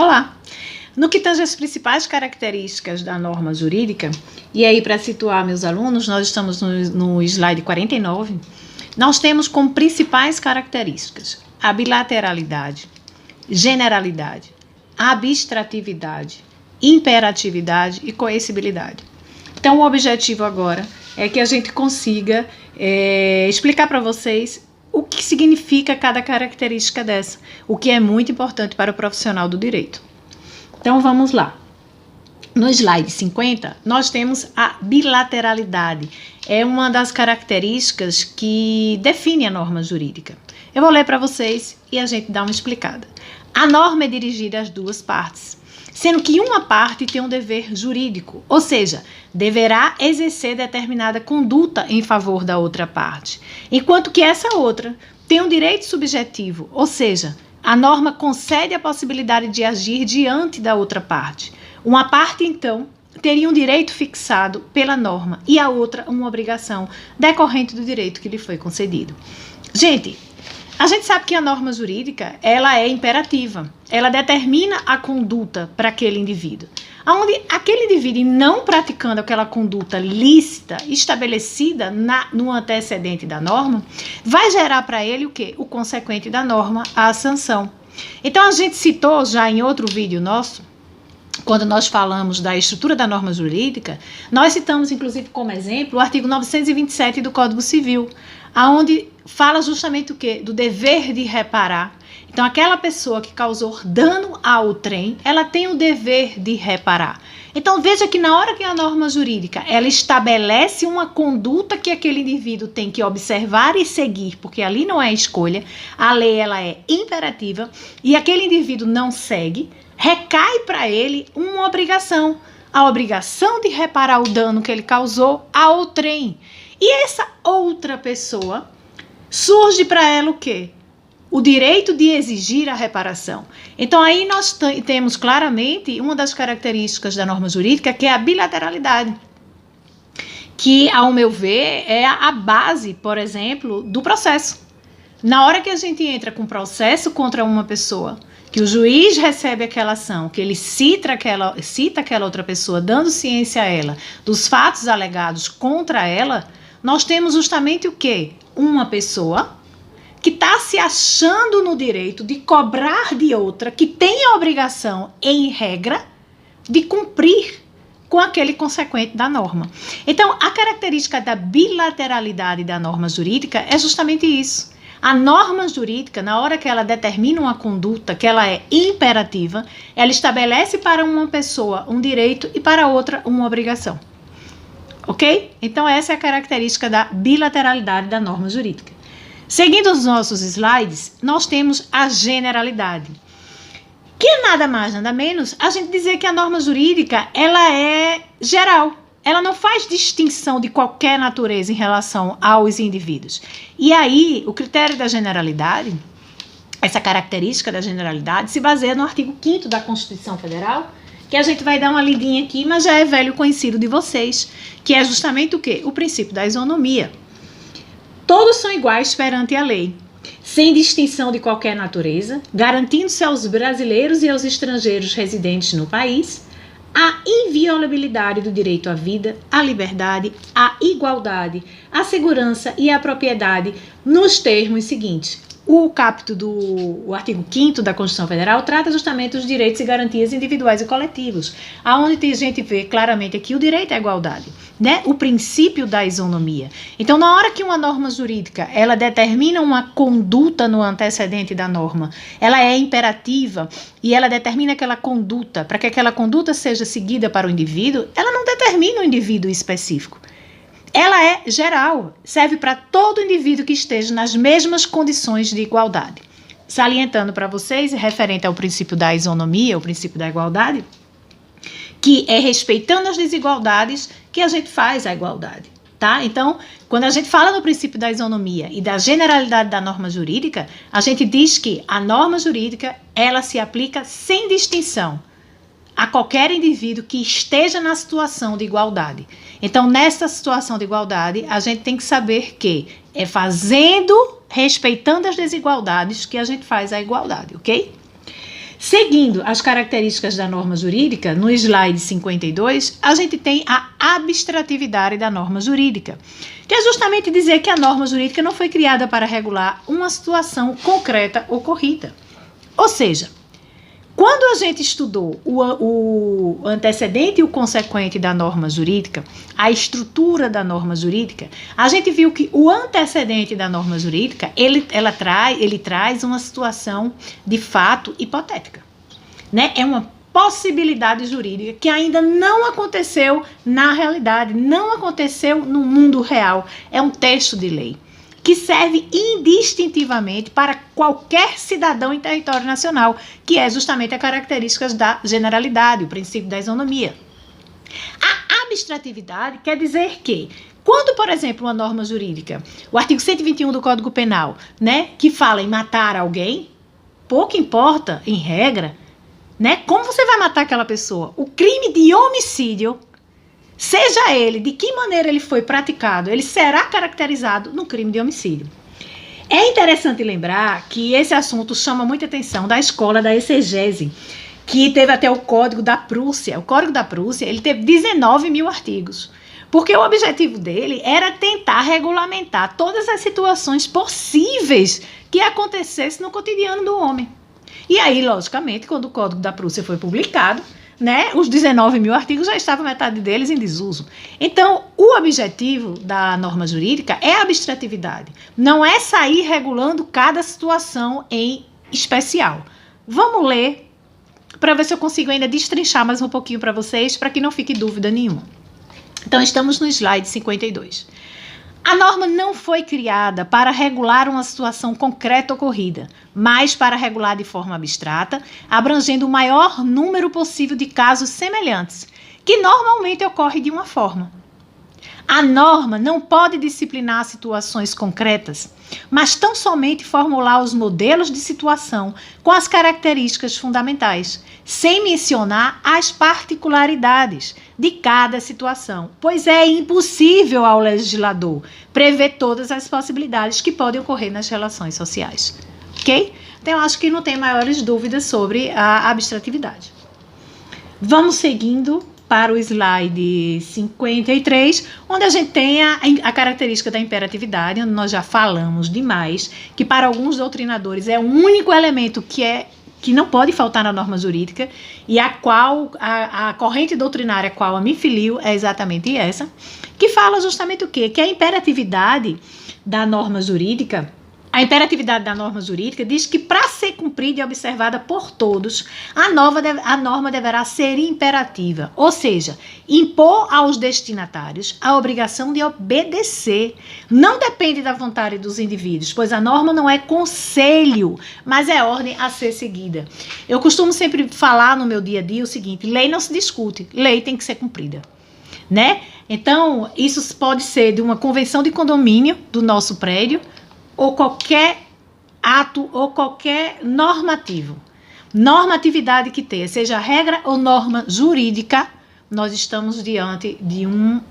Olá! No que tange as principais características da norma jurídica, e aí para situar meus alunos, nós estamos no slide 49, nós temos como principais características a bilateralidade, generalidade, abstratividade, imperatividade e coercibilidade. Então o objetivo agora é que a gente consiga explicar para vocês o que significa cada característica dessa, o que é muito importante para o profissional do direito. Então vamos lá. No slide 50, nós temos a bilateralidade. É uma das características que define a norma jurídica. Eu vou ler para vocês e a gente dá uma explicada. A norma é dirigida às duas partes, sendo que uma parte tem um dever jurídico, ou seja, deverá exercer determinada conduta em favor da outra parte, enquanto que essa outra tem um direito subjetivo, ou seja, a norma concede a possibilidade de agir diante da outra parte. Uma parte, então, teria um direito fixado pela norma e a outra uma obrigação decorrente do direito que lhe foi concedido. Gente, a gente sabe que a norma jurídica, ela é imperativa, ela determina a conduta para aquele indivíduo. Onde aquele indivíduo, não praticando aquela conduta lícita estabelecida no antecedente da norma, vai gerar para ele o quê? O consequente da norma, a sanção. Então, a gente citou já em outro vídeo nosso, quando nós falamos da estrutura da norma jurídica, nós citamos, inclusive, como exemplo, o artigo 927 do Código Civil, aonde fala justamente o quê? Do dever de reparar. Então, aquela pessoa que causou dano ao trem, ela tem o dever de reparar. Então, veja que na hora que a norma jurídica, ela estabelece uma conduta que aquele indivíduo tem que observar e seguir, porque ali não é escolha, a lei ela é imperativa, e aquele indivíduo não segue, recai para ele uma obrigação, a obrigação de reparar o dano que ele causou ao trem. E essa outra pessoa, surge para ela o quê? O direito de exigir a reparação. Então aí nós temos claramente uma das características da norma jurídica, que é a bilateralidade, que, ao meu ver, é a base, por exemplo, do processo. Na hora que a gente entra com processo contra uma pessoa, que o juiz recebe aquela ação, que ele cita aquela outra pessoa, dando ciência a ela dos fatos alegados contra ela, nós temos justamente o quê? Uma pessoa que está se achando no direito de cobrar de outra, que tem a obrigação, em regra, de cumprir com aquele consequente da norma. Então, a característica da bilateralidade da norma jurídica é justamente isso. A norma jurídica, na hora que ela determina uma conduta, que ela é imperativa, ela estabelece para uma pessoa um direito e para outra uma obrigação. Ok? Então, essa é a característica da bilateralidade da norma jurídica. Seguindo os nossos slides, nós temos a generalidade, que é nada mais, nada menos, a gente dizer que a norma jurídica, ela é geral. Ela não faz distinção de qualquer natureza em relação aos indivíduos. E aí, o critério da generalidade, essa característica da generalidade, se baseia no artigo 5º da Constituição Federal, que a gente vai dar uma lidinha aqui, mas já é velho conhecido de vocês, que é justamente o quê? O princípio da isonomia. Todos são iguais perante a lei, sem distinção de qualquer natureza, garantindo-se aos brasileiros e aos estrangeiros residentes no país a inviolabilidade do direito à vida, à liberdade, à igualdade, à segurança e à propriedade nos termos seguintes. O caput do artigo 5º da Constituição Federal trata justamente dos direitos e garantias individuais e coletivos, aonde a gente vê claramente aqui o direito à igualdade, né? O princípio da isonomia. Então, na hora que uma norma jurídica, ela determina uma conduta no antecedente da norma, ela é imperativa e ela determina aquela conduta, para que aquela conduta seja seguida para o indivíduo, ela não determina um indivíduo específico. Ela é geral, serve para todo indivíduo que esteja nas mesmas condições de igualdade. Salientando para vocês, referente ao princípio da isonomia, o princípio da igualdade, que é respeitando as desigualdades que a gente faz a igualdade, tá? Então, quando a gente fala no princípio da isonomia e da generalidade da norma jurídica, a gente diz que a norma jurídica, ela se aplica sem distinção a qualquer indivíduo que esteja na situação de igualdade. Então, nessa situação de igualdade, a gente tem que saber que é respeitando as desigualdades, que a gente faz a igualdade, ok? Seguindo as características da norma jurídica, no slide 52, a gente tem a abstratividade da norma jurídica, que é justamente dizer que a norma jurídica não foi criada para regular uma situação concreta ocorrida. Ou seja, quando a gente estudou o antecedente e o consequente da norma jurídica, a estrutura da norma jurídica, a gente viu que o antecedente da norma jurídica, ele traz uma situação de fato hipotética, né? É uma possibilidade jurídica que ainda não aconteceu na realidade, não aconteceu no mundo real. É um texto de lei que serve indistintivamente para qualquer cidadão em território nacional, que é justamente a característica da generalidade, o princípio da isonomia. A abstratividade quer dizer que, quando, por exemplo, uma norma jurídica, o artigo 121 do Código Penal, né, que fala em matar alguém, pouco importa, em regra, né, como você vai matar aquela pessoa. O crime de homicídio, seja ele, de que maneira ele foi praticado, ele será caracterizado no crime de homicídio. É interessante lembrar que esse assunto chama muita atenção da escola da exegese, que teve até o Código da Prússia. O Código da Prússia, ele teve 19 mil artigos, porque o objetivo dele era tentar regulamentar todas as situações possíveis que acontecessem no cotidiano do homem. E aí, logicamente, quando o Código da Prússia foi publicado, né, os 19 mil artigos já estavam metade deles em desuso. Então, o objetivo da norma jurídica é a abstratividade. Não é sair regulando cada situação em especial. Vamos ler para ver se eu consigo ainda destrinchar mais um pouquinho para vocês, para que não fique dúvida nenhuma. Então, estamos no slide 52. A norma não foi criada para regular uma situação concreta ocorrida, mas para regular de forma abstrata, abrangendo o maior número possível de casos semelhantes, que normalmente ocorre de uma forma. A norma não pode disciplinar situações concretas, mas tão somente formular os modelos de situação com as características fundamentais, sem mencionar as particularidades de cada situação, pois é impossível ao legislador prever todas as possibilidades que podem ocorrer nas relações sociais. Ok? Então, eu acho que não tem maiores dúvidas sobre a abstratividade. Vamos seguindo para o slide 53, onde a gente tem a característica da imperatividade, onde nós já falamos demais, que para alguns doutrinadores é o único elemento que não pode faltar na norma jurídica, e a corrente doutrinária a qual eu me filio é exatamente essa, que fala justamente o quê? Que a imperatividade da norma jurídica, diz que para ser cumprida e observada por todos, a norma deverá ser imperativa, ou seja, impor aos destinatários a obrigação de obedecer. Não depende da vontade dos indivíduos, pois a norma não é conselho, mas é ordem a ser seguida. Eu costumo sempre falar no meu dia a dia o seguinte: lei não se discute, lei tem que ser cumprida, né? Então, isso pode ser de uma convenção de condomínio do nosso prédio, ou qualquer ato ou qualquer normatividade que tenha, seja regra ou norma jurídica, nós estamos diante de um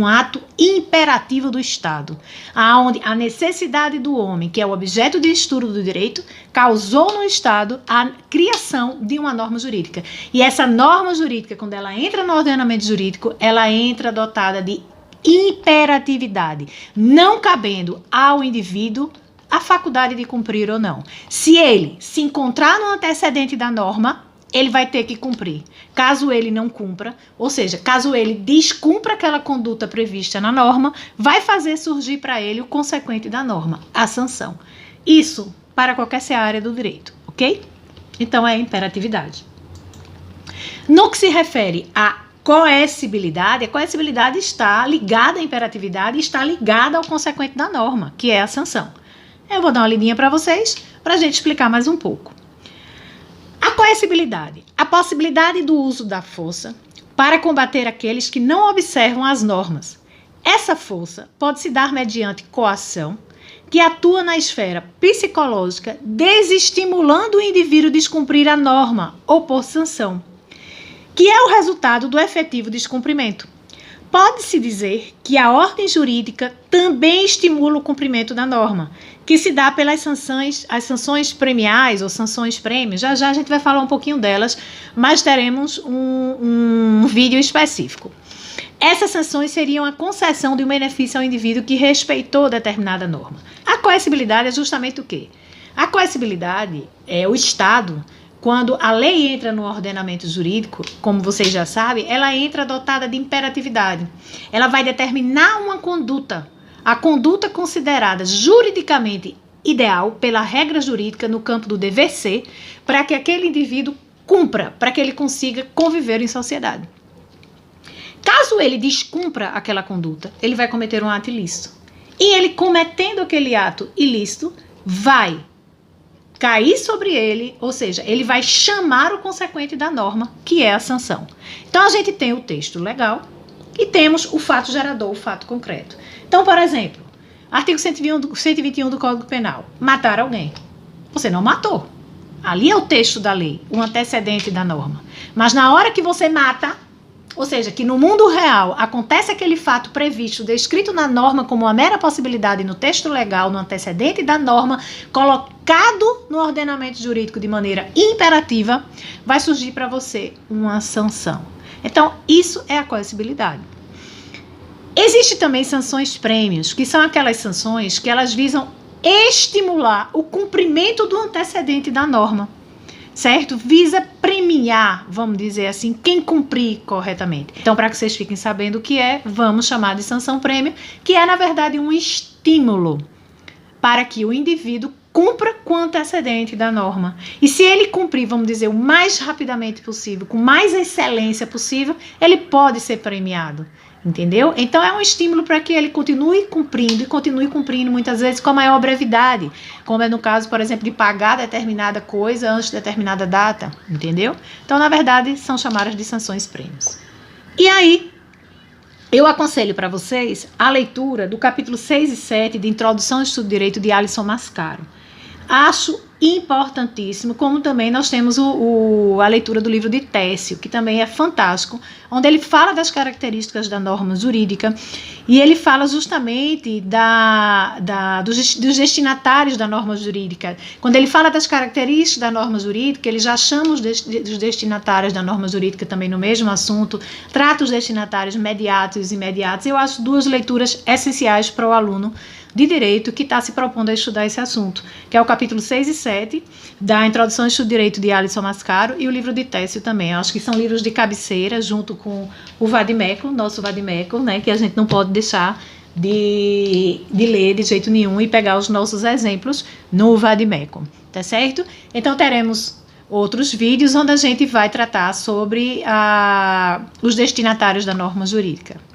ato imperativo do Estado, onde a necessidade do homem, que é o objeto de estudo do direito, causou no Estado a criação de uma norma jurídica. E essa norma jurídica, quando ela entra no ordenamento jurídico, ela entra dotada de imperatividade, não cabendo ao indivíduo a faculdade de cumprir ou não. Se ele se encontrar no antecedente da norma, ele vai ter que cumprir. Caso ele não cumpra, ou seja, caso ele descumpra aquela conduta prevista na norma, vai fazer surgir para ele o consequente da norma, a sanção. Isso para qualquer área do direito, ok? Então é imperatividade. No que se refere a coercibilidade, a coercibilidade está ligada à imperatividade e está ligada ao consequente da norma, que é a sanção. Eu vou dar uma lidinha para vocês, para a gente explicar mais um pouco. A coercibilidade, a possibilidade do uso da força para combater aqueles que não observam as normas. Essa força pode se dar mediante coação, que atua na esfera psicológica, desestimulando o indivíduo a descumprir a norma, ou por sanção, que é o resultado do efetivo descumprimento. pode-se dizer que a ordem jurídica também estimula o cumprimento da norma, que se dá pelas sanções, as sanções premiais ou sanções prêmios. Já já a gente vai falar um pouquinho delas, mas teremos um vídeo específico. Essas sanções seriam a concessão de um benefício ao indivíduo que respeitou determinada norma. A coercibilidade é justamente o quê? A coercibilidade é o Estado, quando a lei entra no ordenamento jurídico, como vocês já sabem, ela entra dotada de imperatividade. Ela vai determinar uma conduta, a conduta considerada juridicamente ideal pela regra jurídica no campo do dever ser, para que aquele indivíduo cumpra, para que ele consiga conviver em sociedade. Caso ele descumpra aquela conduta, ele vai cometer um ato ilícito. E ele cometendo aquele ato ilícito, vai cair sobre ele, ou seja, ele vai chamar o consequente da norma, que é a sanção. Então, a gente tem o texto legal e temos o fato gerador, o fato concreto. Então, por exemplo, artigo 121 do Código Penal, matar alguém. Você não matou. Ali é o texto da lei, o antecedente da norma. Mas na hora que você mata, ou seja, que no mundo real acontece aquele fato previsto, descrito na norma como uma mera possibilidade no texto legal, no antecedente da norma, colocado no ordenamento jurídico de maneira imperativa, vai surgir para você uma sanção. Então, isso é a coercibilidade. Existem também sanções prêmios, que são aquelas sanções que elas visam estimular o cumprimento do antecedente da norma. Certo? Visa premiar, vamos dizer assim, quem cumprir corretamente. Então, para que vocês fiquem sabendo o que é, vamos chamar de sanção prêmio, que é, na verdade, um estímulo para que o indivíduo cumpra com o antecedente da norma. E se ele cumprir, vamos dizer, o mais rapidamente possível, com mais excelência possível, ele pode ser premiado. Entendeu? Então é um estímulo para que ele continue cumprindo e continue cumprindo muitas vezes com a maior brevidade, como é no caso, por exemplo, de pagar determinada coisa antes de determinada data, entendeu? Então, na verdade, são chamadas de sanções prêmios. E aí, eu aconselho para vocês a leitura do capítulo 6 e 7 de Introdução ao Estudo de Direito de Alisson Mascaro. Acho importantíssimo, como também nós temos a leitura do livro de Técio, que também é fantástico, onde ele fala das características da norma jurídica e ele fala justamente dos destinatários da norma jurídica. Quando ele fala das características da norma jurídica, ele já chama os destinatários da norma jurídica também no mesmo assunto, trata os destinatários mediatos e imediatos. Eu acho duas leituras essenciais para o aluno de Direito que está se propondo a estudar esse assunto, que é o capítulo 6 e 7 da Introdução ao Estudo de Direito de Alisson Mascaro e o livro de Técio também. Eu acho que são livros de cabeceira, junto com o Vadimécum, nosso Vadimécum, né, que a gente não pode deixar de ler de jeito nenhum e pegar os nossos exemplos no Vadimécum, tá certo? Então teremos outros vídeos onde a gente vai tratar sobre os destinatários da norma jurídica.